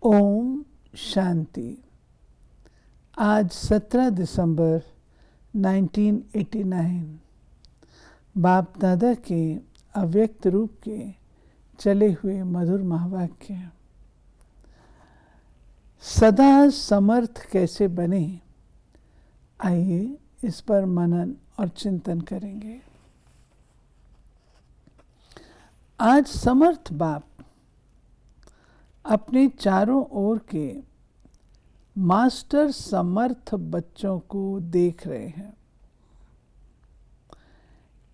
ओम शांति। आज 17 दिसंबर 1989 बाप दादा के अव्यक्त रूप के चले हुए मधुर महावाक्य। सदा समर्थ कैसे बने, आइए इस पर मनन और चिंतन करेंगे। आज समर्थ बाप अपने चारों ओर के मास्टर समर्थ बच्चों को देख रहे हैं।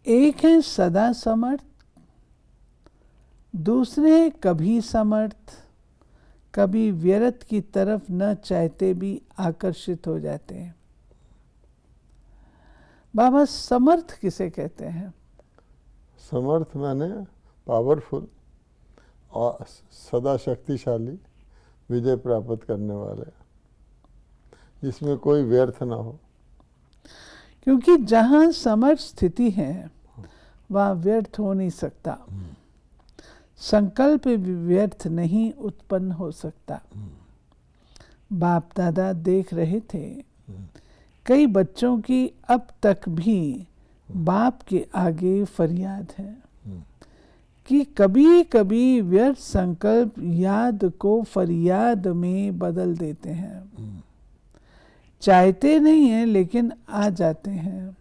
एक है सदा समर्थ, दूसरे कभी समर्थ, कभी व्यर्थ की तरफ न चाहते भी आकर्षित हो जाते हैं। बाबा समर्थ किसे कहते हैं? समर्थ माने पावरफुल और सदा शक्तिशाली, विजय प्राप्त करने वाले, जिसमें कोई व्यर्थ ना हो। क्योंकि जहाँ समर्थ स्थिति है वहाँ व्यर्थ हो नहीं सकता, संकल्प व्यर्थ नहीं उत्पन्न हो सकता। बाप दादा देख रहे थे कई बच्चों की अब तक भी बाप के आगे फरियाद है कि कभी कभी व्यर्थ संकल्प याद को फरियाद में बदल देते हैं। चाहते नहीं हैं लेकिन आ जाते हैं।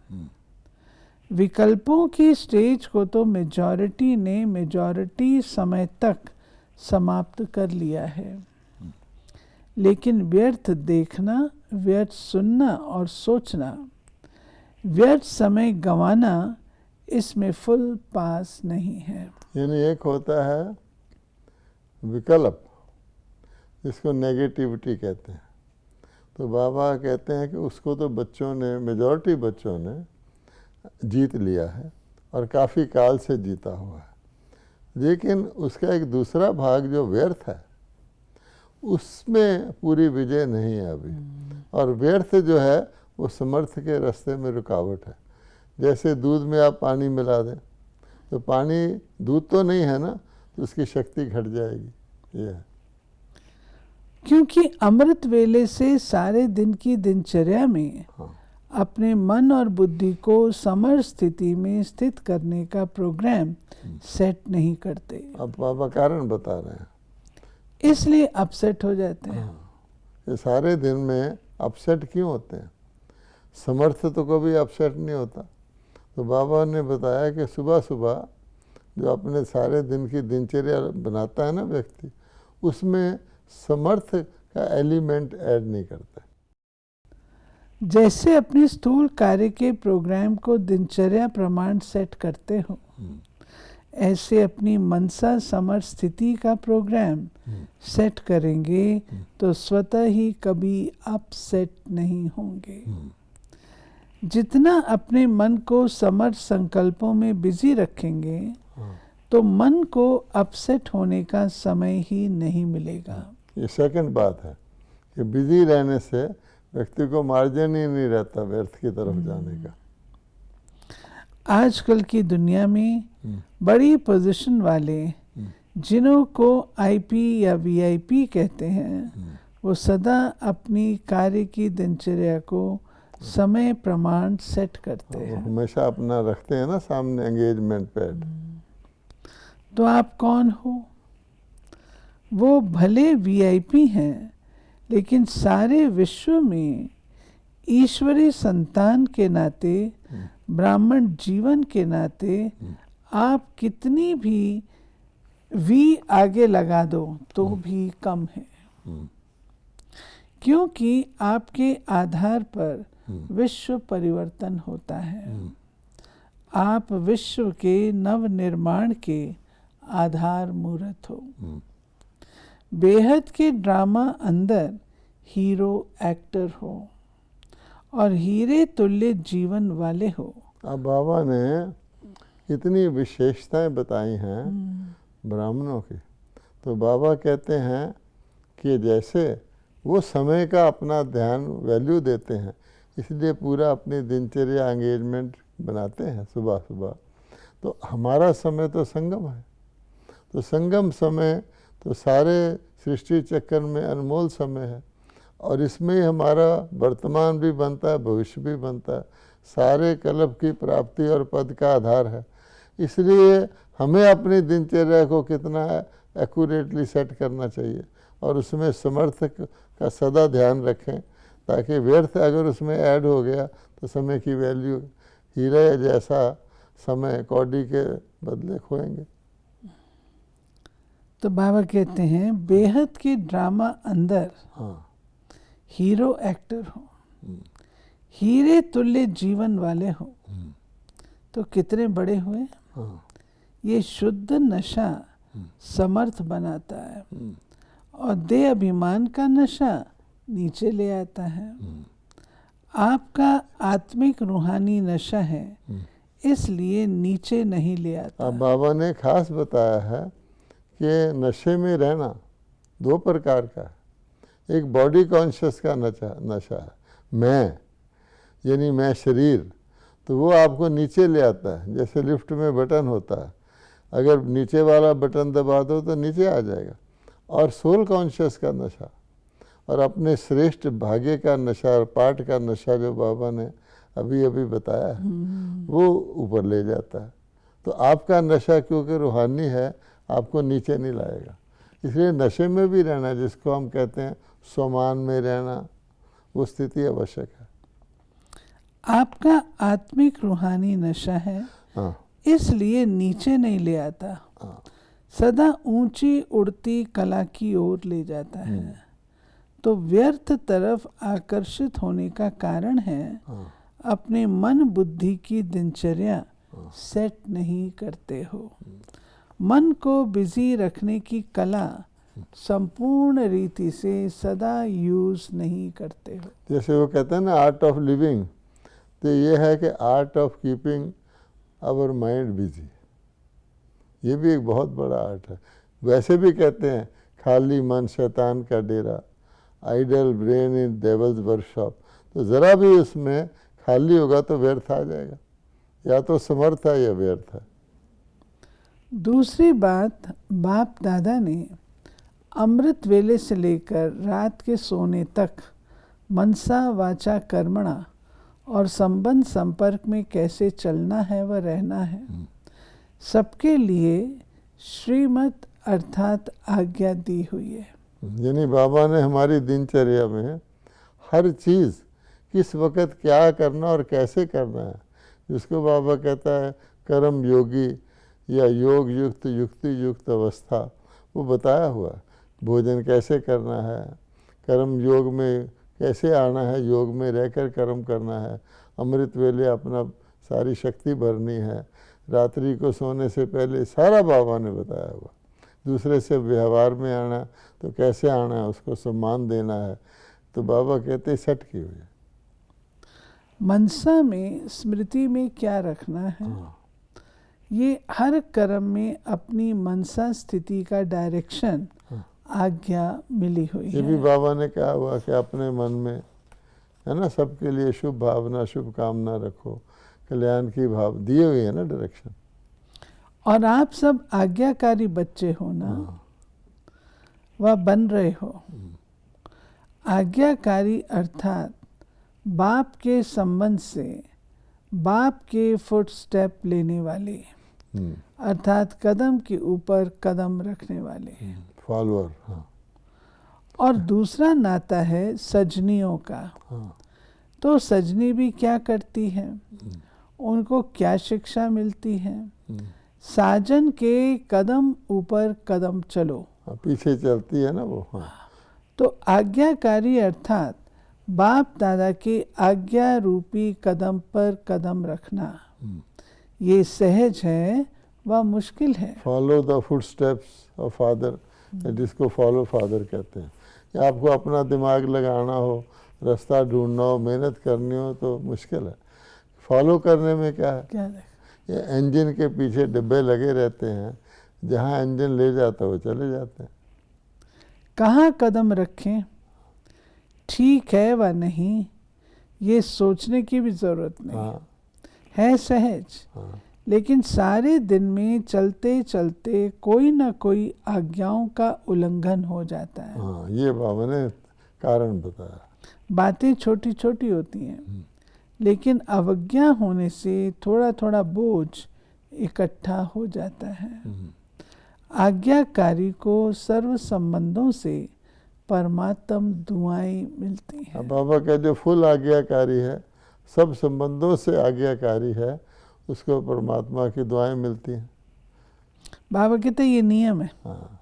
विकल्पों की स्टेज को तो मेजॉरिटी समय तक समाप्त कर लिया है, लेकिन व्यर्थ देखना, व्यर्थ सुनना और सोचना, व्यर्थ समय गंवाना, इसमें फुल पास नहीं है। यानी एक होता है विकल्प, जिसको नेगेटिविटी कहते हैं। तो बाबा कहते हैं कि उसको तो बच्चों ने, मेजॉरिटी बच्चों ने जीत लिया है और काफ़ी काल से जीता हुआ है, लेकिन उसका एक दूसरा भाग जो व्यर्थ है उसमें पूरी विजय नहीं है अभी। और व्यर्थ जो है वो समर्थ के रास्ते में रुकावट है। जैसे दूध में आप पानी मिला दें तो पानी दूध तो नहीं है ना, तो उसकी शक्ति घट जाएगी। ये है क्योंकि अमृत वेले से सारे दिन की दिनचर्या में अपने मन और बुद्धि को समर्थ स्थिति में स्थित करने का प्रोग्राम सेट नहीं करते। अब बाबा कारण बता रहे हैं, इसलिए अपसेट हो जाते हैं। ये सारे दिन में अपसेट क्यों होते हैं? समर्थ तो कभी अपसेट नहीं होता। तो बाबा ने बताया कि सुबह सुबह जो अपने सारे दिन की दिनचर्या बनाता है ना व्यक्ति, उसमें समर्थ का एलिमेंट ऐड नहीं करता। जैसे अपने स्थूल कार्य के प्रोग्राम को दिनचर्या प्रमाण सेट करते हो, ऐसे अपनी मनसा समर्थ स्थिति का प्रोग्राम सेट करेंगे तो स्वतः ही कभी अपसेट नहीं होंगे। जितना अपने मन को समर्थ संकल्पों में बिजी रखेंगे तो मन को अपसेट होने का समय ही नहीं मिलेगा। ये सेकंड बात है कि बिजी रहने से व्यक्ति को मार्जिन ही नहीं रहता व्यर्थ की तरफ जाने का। आजकल की दुनिया में बड़ी पोजीशन वाले, जिन्हों को आईपी या वीआईपी कहते हैं, वो सदा अपनी कार्य की दिनचर्या को समय प्रमाण सेट करते हैं। हमेशा अपना रखते हैं ना सामने एंगेजमेंट पैड। तो आप कौन हो? वो भले वीआईपी हैं, लेकिन सारे विश्व में ईश्वरी संतान के नाते, ब्राह्मण जीवन के नाते आप कितनी भी वी आगे लगा दो तो भी कम है। क्योंकि आपके आधार पर विश्व परिवर्तन होता है। आप विश्व के नव निर्माण के आधार मूर्त हो। बेहद के ड्रामा अंदर हीरो एक्टर हो और हीरे तुल्य जीवन वाले हो। अब बाबा ने इतनी विशेषताएं बताई हैं ब्राह्मणों की। तो बाबा कहते हैं कि जैसे वो समय का अपना ध्यान वैल्यू देते हैं, इसलिए पूरा अपनी दिनचर्या एंगेजमेंट बनाते हैं सुबह सुबह। तो हमारा समय तो संगम है, तो संगम समय तो सारे सृष्टि चक्कर में अनमोल समय है और इसमें ही हमारा वर्तमान भी बनता है, भविष्य भी बनता है, सारे कल्प की प्राप्ति और पद का आधार है। इसलिए हमें अपनी दिनचर्या को कितना एक्यूरेटली सेट करना चाहिए और उसमें समर्थ का सदा ध्यान रखें, ताकि व्यर्थ अगर उसमें ऐड हो गया तो समय की वैल्यू हीरे जैसा समय कौड़ी के बदले खोएंगे। तो बाबा कहते हैं बेहद के ड्रामा अंदर हीरो एक्टर हो, हीरे तुल्य जीवन वाले हो तो कितने बड़े हुए। ये शुद्ध नशा समर्थ बनाता है और देह अभिमान का नशा नीचे ले आता है। आपका आत्मिक रूहानी नशा है, इसलिए नीचे नहीं ले आता। अब बाबा ने खास बताया है कि नशे में रहना दो प्रकार का है। एक बॉडी कॉन्शियस का नशा है, मैं यानी मैं शरीर, तो वो आपको नीचे ले आता है। जैसे लिफ्ट में बटन होता है, अगर नीचे वाला बटन दबा दो तो नीचे आ जाएगा। और सोल कॉन्शियस का नशा और अपने श्रेष्ठ भाग्य का नशा और पाठ का नशा जो बाबा ने अभी अभी बताया है, वो ऊपर ले जाता है। तो आपका नशा क्योंकि रूहानी है, आपको नीचे नहीं लाएगा। इसलिए नशे में भी रहना, जिसको हम कहते हैं सोमान में रहना, वो स्थिति आवश्यक है। आपका आत्मिक रूहानी नशा है, इसलिए नीचे नहीं ले आता, सदा ऊंची उड़ती कला की ओर ले जाता है। तो व्यर्थ तरफ आकर्षित होने का कारण है अपने मन बुद्धि की दिनचर्या सेट नहीं करते हो। मन को बिजी रखने की कला संपूर्ण रीति से सदा यूज नहीं करते हो। जैसे वो कहते हैं ना आर्ट ऑफ लिविंग, तो ये है कि art of keeping our mind busy. ये भी एक बहुत बड़ा आर्ट है। वैसे भी कहते हैं खाली मन शैतान का डेरा, idle brain in devil's workshop. तो ज़रा भी उसमें खाली होगा तो व्यर्थ आ जाएगा, या तो समर्थ है या व्यर्थ है। दूसरी बात, बाप दादा ने अमृत वेले से लेकर रात के सोने तक मनसा वाचा कर्मणा और संबंध संपर्क में कैसे चलना है व रहना है, सबके लिए श्रीमत अर्थात आज्ञा दी हुई है। यानी बाबा ने हमारी दिनचर्या में हर चीज़ किस वक़्त क्या करना और कैसे करना है, जिसको बाबा कहता है कर्म योगी या योग युक्त युक्ति युक्त अवस्था, वो बताया हुआ है। भोजन कैसे करना है, कर्म योग में कैसे आना है, योग में रहकर कर्म करना है, अमृत वेले अपना सारी शक्ति भरनी है, रात्रि को सोने से पहले सारा बाबा ने बताया हुआ। दूसरे से व्यवहार में आना तो कैसे आना है, उसको सम्मान देना है, तो बाबा कहते सेट की हुई है। मनसा में स्मृति में क्या रखना है, ये हर कर्म में अपनी मनसा स्थिति का डायरेक्शन आज्ञा मिली हुई है। ये भी बाबा ने कहा हुआ कि अपने मन में है ना सबके लिए शुभ भावना शुभ कामना रखो, कल्याण की भाव दिए हुए है ना डायरेक्शन। और आप सब आज्ञाकारी बच्चे हो ना, वह बन रहे हो। आज्ञाकारी अर्थात बाप के संबंध से बाप के फुट स्टेप लेने वाले, अर्थात कदम के ऊपर कदम रखने वाले, फॉलोअर। हाँ। और दूसरा नाता है सजनियों का। तो सजनी भी क्या करती है, उनको क्या शिक्षा मिलती है, साजन के कदम ऊपर कदम चलो, पीछे चलती है ना वो। हाँ। तो आज्ञाकारी अर्थात बाप दादा के आज्ञा रूपी कदम पर कदम रखना, ये सहज है व मुश्किल है। Follow the footsteps of father, जिसको फॉलो फादर कहते हैं। या आपको अपना दिमाग लगाना हो, रास्ता ढूंढना हो, मेहनत करनी हो तो मुश्किल है। फॉलो करने में क्या है, क्या ये इंजन के पीछे डिब्बे लगे रहते हैं, जहाँ इंजन ले जाता है वो चले जाते हैं। कहाँ कदम रखें, ठीक है व नहीं, ये सोचने की भी जरूरत नहीं। हाँ। है सहज। हाँ। लेकिन सारे दिन में चलते चलते कोई ना कोई आज्ञाओं का उल्लंघन हो जाता है। हाँ, ये बाबा ने कारण बताया। बातें छोटी छोटी होती हैं, लेकिन अवज्ञा होने से थोड़ा थोड़ा बोझ इकट्ठा हो जाता है। आज्ञाकारी को सर्व संबंधों से परमात्म दुआएं मिलती हैं। अब बाबा का जो फुल आज्ञाकारी है, सब संबंधों से आज्ञाकारी है, उसको परमात्मा की दुआएं मिलती हैं। बाबा कहते ये नियम है। हाँ।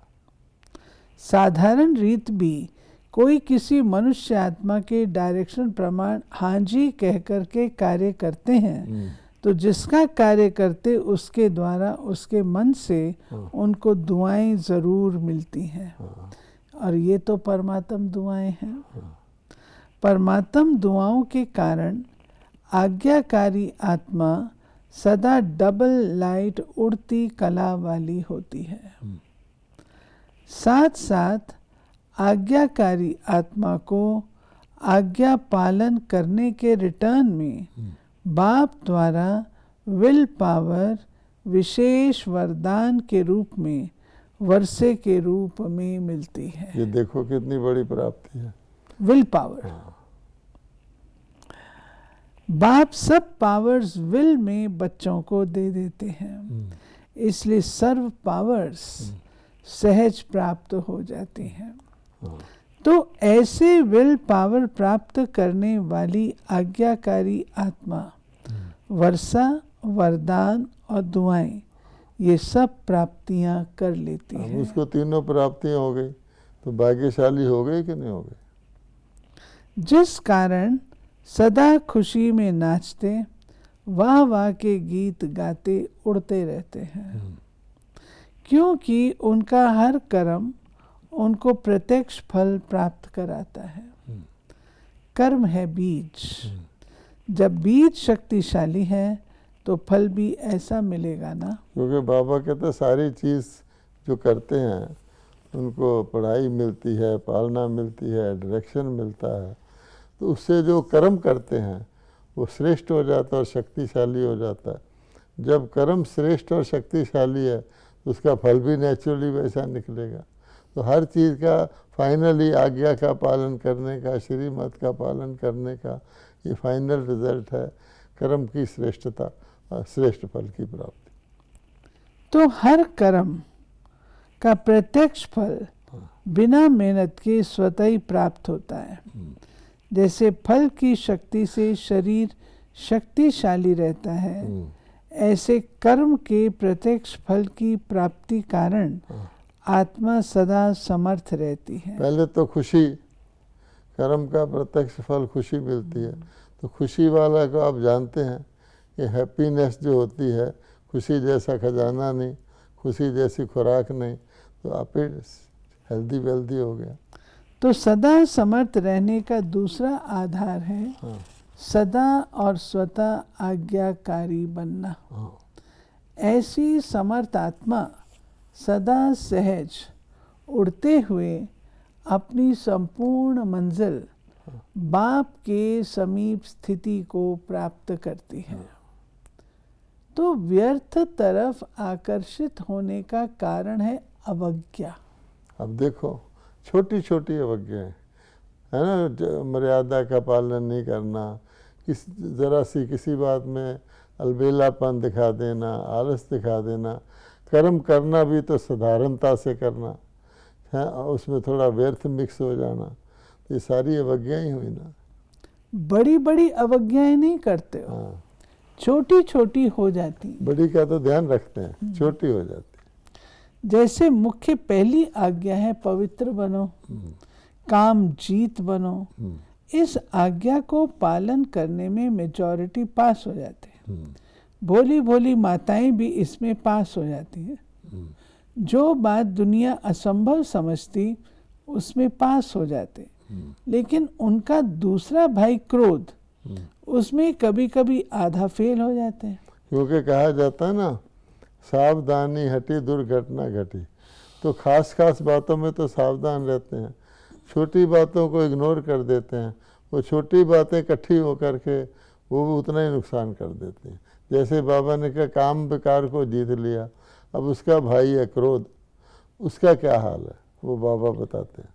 साधारण रीत भी कोई किसी मनुष्य आत्मा के डायरेक्शन प्रमाण हाँ जी कह करके कार्य करते हैं, तो जिसका कार्य करते उसके द्वारा उसके मन से उनको दुआएं जरूर मिलती हैं। और ये तो परमात्म दुआएं हैं। परमात्म दुआओं के कारण आज्ञाकारी आत्मा सदा डबल लाइट उड़ती कला वाली होती है। साथ साथ आज्ञाकारी आत्मा को आज्ञा पालन करने के रिटर्न में बाप द्वारा विल पावर विशेष वरदान के रूप में वर्षे के रूप में मिलती है। ये देखो कितनी बड़ी प्राप्ति है, विल पावर। बाप सब पावर्स विल में बच्चों को दे देते हैं, इसलिए सर्व पावर्स सहज प्राप्त हो जाती हैं। तो ऐसे विल पावर प्राप्त करने वाली आज्ञाकारी आत्मा वर्षा, वरदान और दुआएं ये सब प्राप्तियां कर लेती है। उसको तीनों प्राप्तियां हो गई तो भाग्यशाली हो गई कि नहीं हो गई? जिस कारण सदा खुशी में नाचते, वाह वाह के गीत गाते उड़ते रहते हैं, क्योंकि उनका हर कर्म उनको प्रत्यक्ष फल प्राप्त कराता है। कर्म है बीज। जब बीज शक्तिशाली है तो फल भी ऐसा मिलेगा ना। क्योंकि बाबा कहते सारी चीज़ जो करते हैं उनको पढ़ाई मिलती है, पालना मिलती है, डायरेक्शन मिलता है, तो उससे जो कर्म करते हैं वो श्रेष्ठ हो जाता है और शक्तिशाली हो जाता है। जब कर्म श्रेष्ठ और शक्तिशाली है तो उसका फल भी नेचुरली वैसा निकलेगा। तो हर चीज़ का फाइनली आज्ञा का पालन करने का, श्रीमत का पालन करने का ये फाइनल रिजल्ट है कर्म की श्रेष्ठता और श्रेष्ठ फल की प्राप्ति। तो हर कर्म का प्रत्यक्ष फल बिना मेहनत के स्वतः ही प्राप्त होता है। जैसे फल की शक्ति से शरीर शक्तिशाली रहता है, ऐसे कर्म के प्रत्यक्ष फल की प्राप्ति कारण आत्मा सदा समर्थ रहती है। पहले तो खुशी, कर्म का प्रत्यक्ष फल खुशी मिलती है, तो खुशी वाला को आप जानते हैं कि हैप्पीनेस जो होती है, खुशी जैसा खजाना नहीं, खुशी जैसी खुराक नहीं, तो आप हेल्दी वेल्दी हो गया। तो सदा समर्थ रहने का दूसरा आधार है सदा और स्वतः आज्ञाकारी बनना। ऐसी समर्थ आत्मा सदा सहज उड़ते हुए अपनी संपूर्ण मंजिल बाप के समीप स्थिति को प्राप्त करती है। तो व्यर्थ तरफ आकर्षित होने का कारण है अवज्ञा। अब देखो छोटी छोटी अवज्ञाएं है ना, मर्यादा का पालन नहीं करना, ज़रा सी किसी बात में अलबेलापन दिखा देना, आलस दिखा देना, कर्म करना भी तो साधारणता से करना है, उसमें थोड़ा व्यर्थ मिक्स हो जाना, तो ये सारी अवज्ञाएं ही हुई ना। बड़ी बड़ी अवज्ञाएं नहीं करते हो। हाँ, छोटी छोटी हो जाती। बड़ी का तो ध्यान रखते हैं, छोटी हो जाती। जैसे मुख्य पहली आज्ञा है पवित्र बनो, काम जीत बनो। इस आज्ञा को पालन करने में मेजॉरिटी पास हो जाते हैं। भोली भोली माताएं भी इसमें पास हो जाती हैं। जो बात दुनिया असंभव समझती उसमें पास हो जाते, लेकिन उनका दूसरा भाई क्रोध, उसमें कभी कभी आधा फेल हो जाते हैं। क्योंकि कहा जाता है ना, सावधानी हटी दुर्घटना घटी। तो खास खास बातों में तो सावधान रहते हैं, छोटी बातों को इग्नोर कर देते हैं। वो छोटी बातें इकट्ठी होकर के वो भी उतना ही नुकसान कर देती हैं। जैसे बाबा ने कहा काम विकार को जीत लिया, अब उसका भाई है क्रोध, उसका क्या हाल है वो बाबा बताते हैं।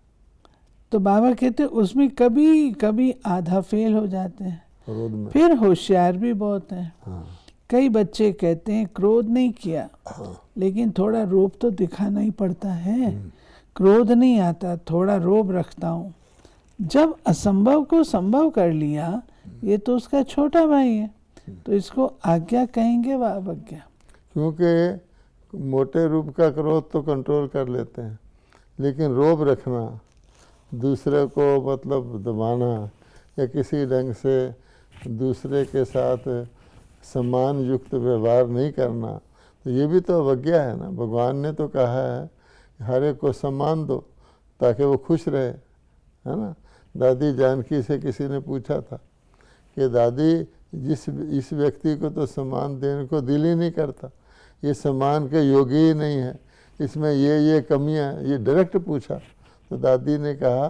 तो बाबा कहते हैं उसमें कभी कभी आधा फेल हो जाते हैं, क्रोध में फिर होशियार भी बहुत हैं। हाँ कई बच्चे कहते हैं क्रोध नहीं किया, हाँ लेकिन थोड़ा रोब तो दिखाना ही पड़ता है। क्रोध नहीं आता, थोड़ा रोब रखता हूँ। जब असंभव को संभव कर लिया, ये तो उसका छोटा भाई है, तो इसको आज्ञा कहेंगे व अवज्ञा। क्योंकि मोटे रूप का क्रोध तो कंट्रोल कर लेते हैं, लेकिन रोब रखना, दूसरे को मतलब दबाना या किसी ढंग से दूसरे के साथ सम्मान युक्त व्यवहार नहीं करना, तो ये भी तो अवज्ञा है ना। भगवान ने तो कहा है हर एक को सम्मान दो ताकि वो खुश रहे, है ना। दादी जानकी से किसी ने पूछा था कि दादी इस व्यक्ति को तो सम्मान देने को दिल ही नहीं करता, ये सम्मान के योग्य ही नहीं है, इसमें ये कमियां, ये डायरेक्ट पूछा। तो दादी ने कहा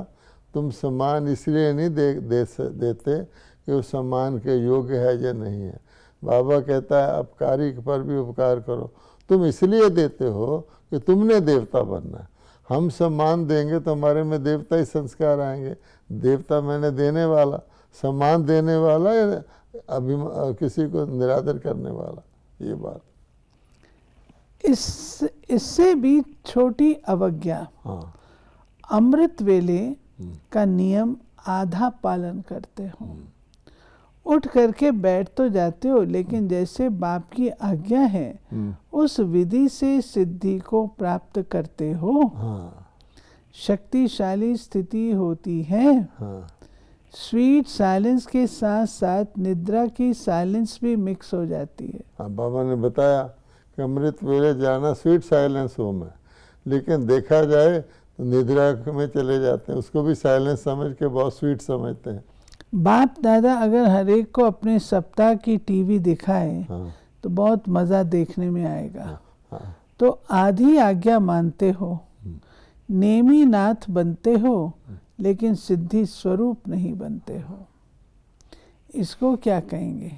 तुम सम्मान इसलिए नहीं देते कि वो सम्मान के योग्य है या नहीं है। बाबा कहता है अपकारी पर भी उपकार करो, तुम इसलिए देते हो कि तुमने देवता बनना है। हम सम्मान देंगे तो हमारे में देवता ही संस्कार आएंगे। देवता मैंने देने वाला, सम्मान देने वाला या किसी को निरादर करने वाला, ये बात। इससे भी छोटी अवज्ञा, हाँ अमृत वेले का नियम आधा पालन करते हो। उठ करके बैठ तो जाते हो, लेकिन जैसे बाप की आज्ञा है उस विधि से सिद्धि को प्राप्त करते हो। हाँ शक्तिशाली स्थिति होती है। हाँ स्वीट साइलेंस के साथ साथ निद्रा की साइलेंस भी मिक्स हो जाती है। हाँ, बाबा ने बताया कि अमृत वेले जाना स्वीट साइलेंस होम है, लेकिन देखा जाए तो निद्रा में चले जाते हैं, उसको भी साइलेंस समझ के बहुत स्वीट समझते हैं। बाप दादा अगर हर एक को अपने सप्ताह की टीवी दिखाए हाँ तो बहुत मज़ा देखने में आएगा। हाँ तो आधी आज्ञा मानते हो, नेमी नाथ बनते हो, लेकिन सिद्धि स्वरूप नहीं बनते हो। इसको क्या कहेंगे?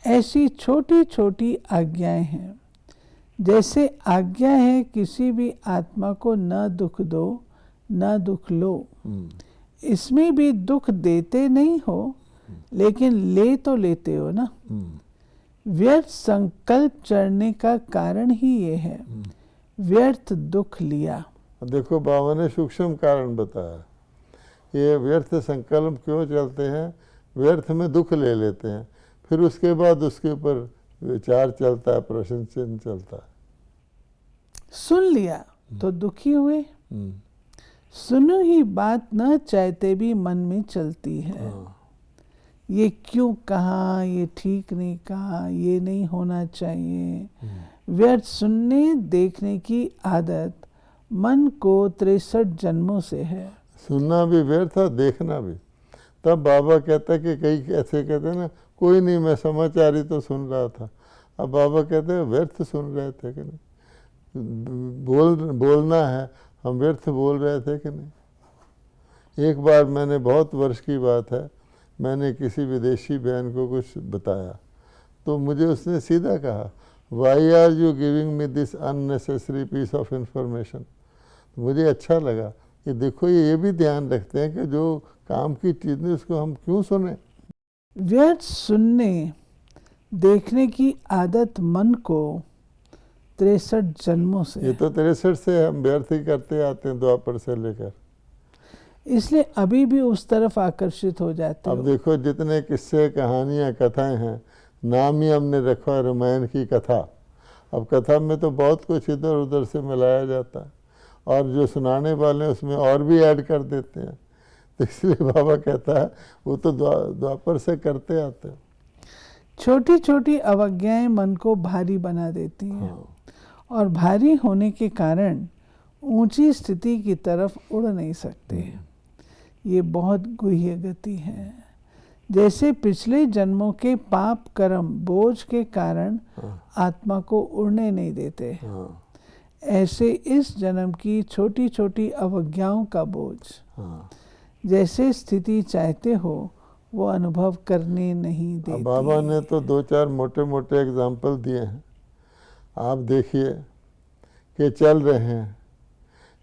ऐसी छोटी छोटी आज्ञाएं हैं। जैसे आज्ञा है किसी भी आत्मा को न दुख दो न दुख लो, इसमें भी दुख देते नहीं हो, लेकिन ले तो लेते हो ना। व्यर्थ संकल्प चढ़ने का कारण ही ये है, व्यर्थ दुख लिया। देखो बाबा ने सूक्ष्म कारण बताया, ये व्यर्थ संकल्प क्यों चलते हैं, व्यर्थ में दुख ले लेते हैं, फिर उसके बाद उसके ऊपर विचार चलता है, प्रश्न चिन्ह चलता है। सुन लिया तो दुखी हुए, सुनो ही बात न चाहते भी मन में चलती है। ये क्यों कहा, ये ठीक नहीं कहा, ये नहीं होना चाहिए। व्यर्थ सुनने देखने की आदत मन को 63 जन्मों से है। सुनना भी व्यर्थ है, देखना भी। तब बाबा कहता है कि कई ऐसे कहते हैं ना, कोई नहीं मैं समाचार ही तो सुन रहा था। अब बाबा कहते हैं व्यर्थ सुन रहे थे कि नहीं, बोलना है, हम व्यर्थ बोल रहे थे कि नहीं। एक बार मैंने, बहुत वर्ष की बात है, मैंने किसी विदेशी बहन को कुछ बताया, तो मुझे उसने सीधा कहा why are you giving me this unnecessary piece of information. मुझे अच्छा लगा कि देखो ये भी ध्यान रखते हैं कि जो काम की चीज़ नहीं उसको हम क्यों सुने। व्यर्थ सुनने देखने की आदत मन को 63 जन्मों से, ये तो 63 से हम व्यर्थ ही करते आते हैं, द्वापर से लेकर। इसलिए अभी भी उस तरफ आकर्षित हो जाते हो। अब देखो जितने किस्से कहानियाँ कथाएं हैं, नाम ही हमने रखा है रामायण की कथा। अब कथा में तो बहुत कुछ इधर उधर से मिलाया जाता है, और जो सुनाने वाले हैं उसमें और भी ऐड कर देते हैं। तो इसलिए बाबा कहता है वो तो द्वापर से करते आते हैं। छोटी छोटी अवज्ञाएं मन को भारी बना देती हैं। हाँ। और भारी होने के कारण ऊंची स्थिति की तरफ उड़ नहीं सकते। ये बहुत गुह्य गति है। जैसे पिछले जन्मों के पाप कर्म बोझ के कारण आत्मा को उड़ने नहीं देते, ऐसे इस जन्म की छोटी छोटी अवज्ञाओं का बोझ। जैसे स्थिति चाहते हो वो अनुभव करने नहीं अब देती। बाबा ने तो 2-4 मोटे मोटे एग्जाम्पल दिए हैं। आप देखिए कि चल रहे हैं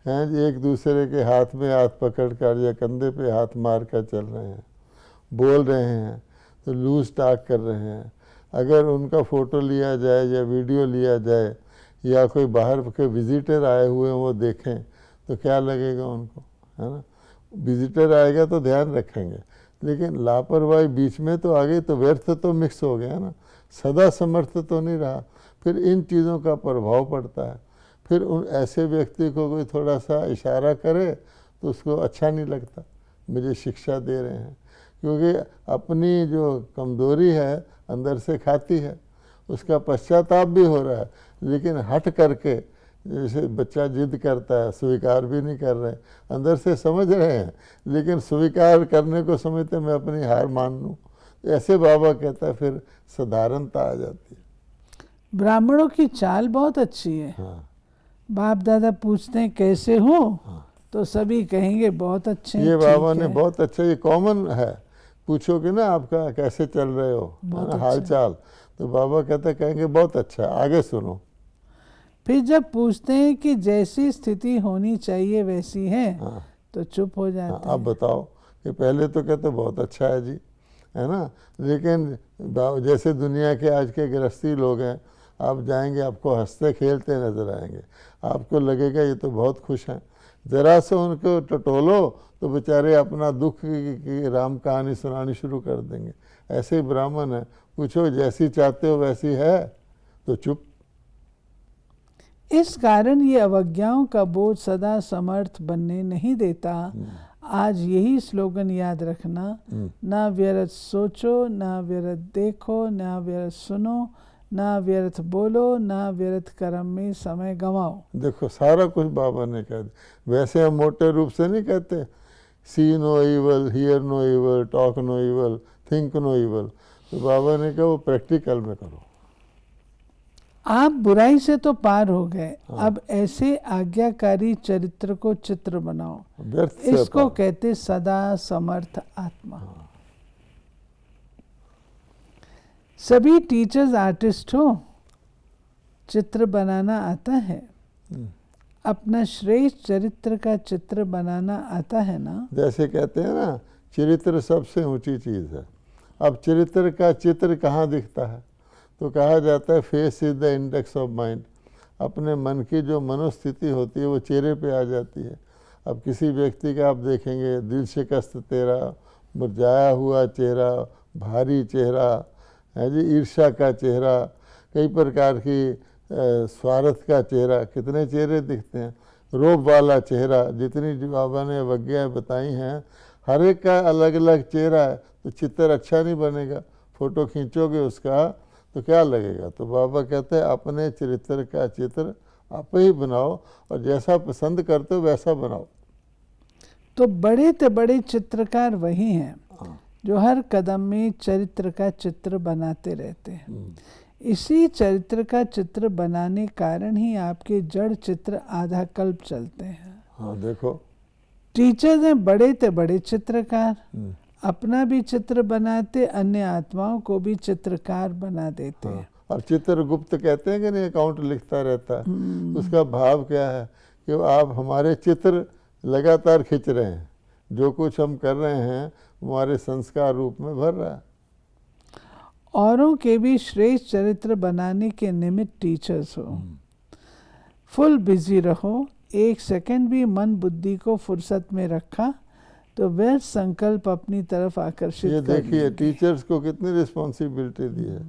जी, एक दूसरे के हाथ में हाथ पकड़ कर या कंधे पे हाथ मार कर चल रहे हैं, बोल रहे हैं तो लूज टॉक कर रहे हैं। अगर उनका फ़ोटो लिया जाए या वीडियो लिया जाए या कोई बाहर के विजिटर आए हुए हैं वो देखें तो क्या लगेगा उनको, है ना। विजिटर आएगा तो ध्यान रखेंगे, लेकिन लापरवाही बीच में तो आ गई तो व्यर्थ तो मिक्स हो गया ना, सदा समर्थ तो नहीं रहा। फिर इन चीज़ों का प्रभाव पड़ता है। फिर उन ऐसे व्यक्ति को कोई थोड़ा सा इशारा करे तो उसको अच्छा नहीं लगता, मुझे शिक्षा दे रहे हैं, क्योंकि अपनी जो कमज़ोरी है अंदर से खाती है, उसका पश्चाताप भी हो रहा है, लेकिन हट करके जैसे बच्चा जिद करता है, स्वीकार भी नहीं कर रहे, अंदर से समझ रहे हैं लेकिन स्वीकार करने को समझते मैं अपनी हार मान लूँ। ऐसे बाबा कहता है फिर साधारणता आ जाती है। ब्राह्मणों की चाल बहुत अच्छी है। हाँ बाप दादा पूछते हैं कैसे हो, हाँ, तो सभी कहेंगे बहुत अच्छे हैं, ये बाबा ठीक ने है। बहुत अच्छा, ये कॉमन है। पूछोगे ना आपका कैसे चल रहे हो, है बहुत ना, अच्छा। हाल चाल, तो बाबा कहते कहेंगे बहुत अच्छा है, आगे सुनो। फिर जब पूछते हैं कि जैसी स्थिति होनी चाहिए वैसी है, हाँ तो चुप हो हाँ, जाते आप हैं। बताओ कि पहले तो कहते बहुत अच्छा है जी, है ना, लेकिन जैसे दुनिया के आज के गृहस्थी लोग हैं, आप जाएंगे आपको हंसते खेलते नजर आएंगे, आपको लगेगा ये तो बहुत खुश हैं। ज़रा से उनको टटोलो तो बेचारे अपना दुख की राम कहानी सुनानी शुरू कर देंगे। ऐसे ही ब्राह्मण है, पूछो जैसी चाहते हो वैसी है तो चुप। इस कारण ये अवज्ञाओं का बोझ सदा समर्थ बनने नहीं देता। आज यही स्लोगन याद रखना, ना व्यर्थ सोचो, ना व्यर्थ देखो, ना व्यर्थ सुनो, ना व्यर्थ बोलो, ना व्यर्थ कर्म में समय गंवाओ। देखो सारा कुछ बाबा ने कह दिया। वैसे हम मोटे रूप से नहीं कहते see no evil, hear no evil, talk no evil, think no evil, तो बाबा ने कहा वो प्रैक्टिकल में करो। आप बुराई से तो पार हो गए, अब ऐसे आज्ञाकारी चरित्र को चित्र बनाओ। व्यर्थ से इसको पार। कहते सदा समर्थ आत्मा। सभी टीचर्स आर्टिस्ट हो, चित्र बनाना आता है, अपना श्रेष्ठ चरित्र का चित्र बनाना आता है ना। जैसे कहते हैं ना चरित्र सबसे ऊंची चीज़ है। अब चरित्र का चित्र कहाँ दिखता है, तो कहा जाता है face is the index of mind. अपने मन की जो मनोस्थिति होती है वो चेहरे पे आ जाती है। अब किसी व्यक्ति का आप देखेंगे दिल शिकस्त चेहरा, मुरझाया हुआ चेहरा, भारी चेहरा है जी, ईर्ष्या का चेहरा, कई प्रकार की स्वार्थ का चेहरा, कितने चेहरे दिखते हैं, रोब वाला चेहरा, जितनी जो बाबा ने अवज्ञाएँ बताई हैं हर एक का अलग अलग चेहरा है, तो चित्र अच्छा नहीं बनेगा। फ़ोटो खींचोगे उसका तो क्या लगेगा। तो बाबा कहते हैं अपने चरित्र का चित्र आप ही बनाओ और जैसा पसंद करते हो वैसा बनाओ। तो बड़े से बड़े चित्रकार वही हैं जो हर कदम में चरित्र का चित्र बनाते रहते हैं। इसी चरित्र का चित्र बनाने कारण ही आपके जड़ चित्र आधा कल्प चलते हैं। हाँ देखो, टीचर्स हैं बड़े से बड़े चित्रकार, अपना भी चित्र बनाते, अन्य आत्माओं को भी चित्रकार बना देते हैं। अब चित्रगुप्त कहते हैं कि नहीं, अकाउंट लिखता रहता है। उसका भाव क्या है कि आप हमारे चित्र लगातार खींच रहे हैं, जो कुछ हम कर रहे हैं हमारे संस्कार रूप में भर रहा है। औरों के भी श्रेष्ठ चरित्र बनाने के निमित्त टीचर्स हो। फुल बिजी रहो, एक सेकंड भी मन बुद्धि को फुर्सत में रखा तो वह संकल्प अपनी तरफ आकर्षित ये कर देखिए लेंगे। टीचर्स को कितनी रिस्पॉन्सिबिलिटी दी है,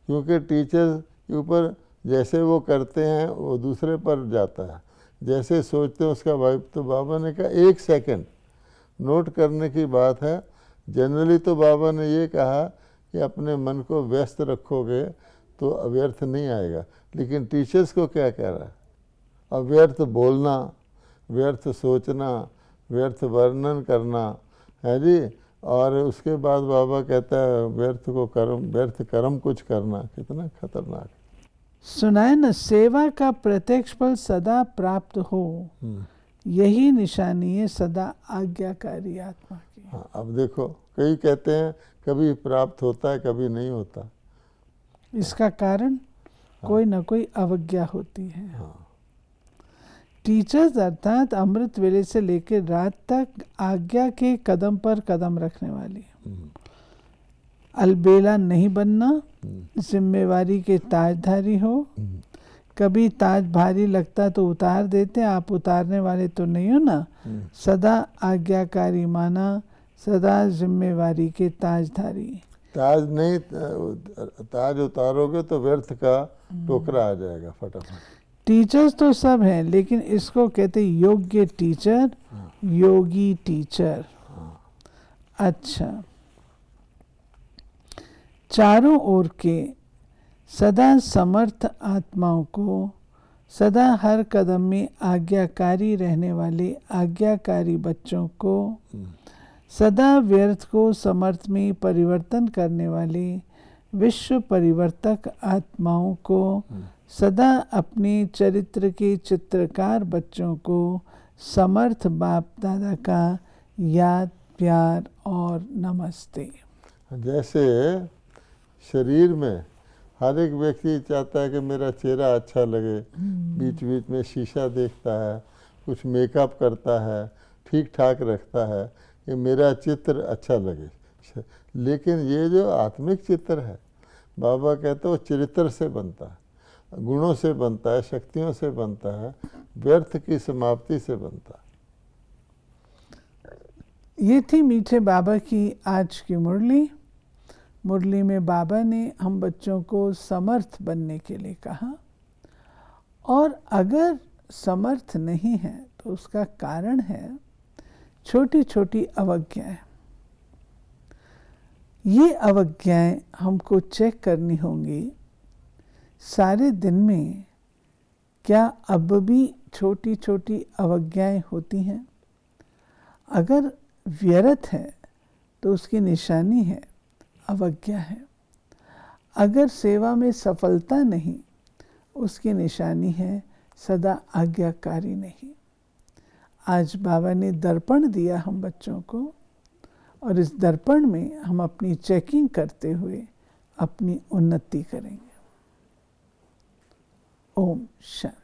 क्योंकि टीचर्स के ऊपर जैसे वो करते हैं वो दूसरे पर जाता है, जैसे सोचते हैं उसका वाइब। तो बाबा ने कहा 1 सेकंड नोट करने की बात है। जनरली तो बाबा ने ये कहा कि अपने मन को व्यस्त रखोगे तो अव्यर्थ नहीं आएगा, लेकिन टीचर्स को क्या कह रहा है, अव्यर्थ बोलना, व्यर्थ सोचना, व्यर्थ वर्णन करना है जी। और उसके बाद बाबा कहता है व्यर्थ कर्म कुछ करना, कितना खतरनाक। सुनाए न, सेवा का प्रत्यक्ष फल सदा प्राप्त हो, यही निशानी है सदा आज्ञाकारी आत्मा की। हाँ अब देखो कई कहते हैं कभी प्राप्त होता है, कभी नहीं होता। इसका कारण कोई ना कोई अवज्ञा होती है। हाँ। टीचर्स अर्थात अमृत वेले से लेकर रात तक आज्ञा के कदम पर कदम रखने वाली, अलबेला नहीं बनना, जिम्मेवारी के ताजधारी हो। कभी ताज भारी लगता तो उतार देते, आप उतारने वाले तो नहीं हो ना। सदा आज्ञाकारी माना, सदा जिम्मेवारी के ताजधारी। ताज नहीं, ताज उतारोगे तो व्यर्थ का टोकरा आ जाएगा फटाफट। टीचर्स तो सब हैं, लेकिन इसको कहते योग्य टीचर, योगी टीचर। अच्छा, चारों ओर के सदा समर्थ आत्माओं को, सदा हर कदम में आज्ञाकारी रहने वाले आज्ञाकारी बच्चों को, सदा व्यर्थ को समर्थ में परिवर्तन करने वाले विश्व परिवर्तक आत्माओं को, सदा अपने चरित्र के चित्रकार बच्चों को समर्थ बाप दादा का याद, प्यार और नमस्ते। जैसे शरीर में हर एक व्यक्ति चाहता है कि मेरा चेहरा अच्छा लगे, बीच बीच में शीशा देखता है, कुछ मेकअप करता है, ठीक ठाक रखता है कि मेरा चित्र अच्छा लगे। लेकिन ये जो आत्मिक चित्र है, बाबा कहते हैं वो चरित्र से बनता है, गुणों से बनता है, शक्तियों से बनता है, व्यर्थ की समाप्ति से बनता है। ये थी मीठे बाबा की आज की मुरली। मुरली में बाबा ने हम बच्चों को समर्थ बनने के लिए कहा, और अगर समर्थ नहीं है तो उसका कारण है छोटी छोटी अवज्ञाएं। ये अवज्ञाएं हमको चेक करनी होंगी। सारे दिन में क्या अब भी छोटी छोटी अवज्ञाएं होती हैं? अगर व्यर्थ है तो उसकी निशानी है अवज्ञा है। अगर सेवा में सफलता नहीं, उसकी निशानी है सदा आज्ञाकारी नहीं। आज बाबा ने दर्पण दिया हम बच्चों को, और इस दर्पण में हम अपनी चेकिंग करते हुए अपनी उन्नति करेंगे। ओम शांति।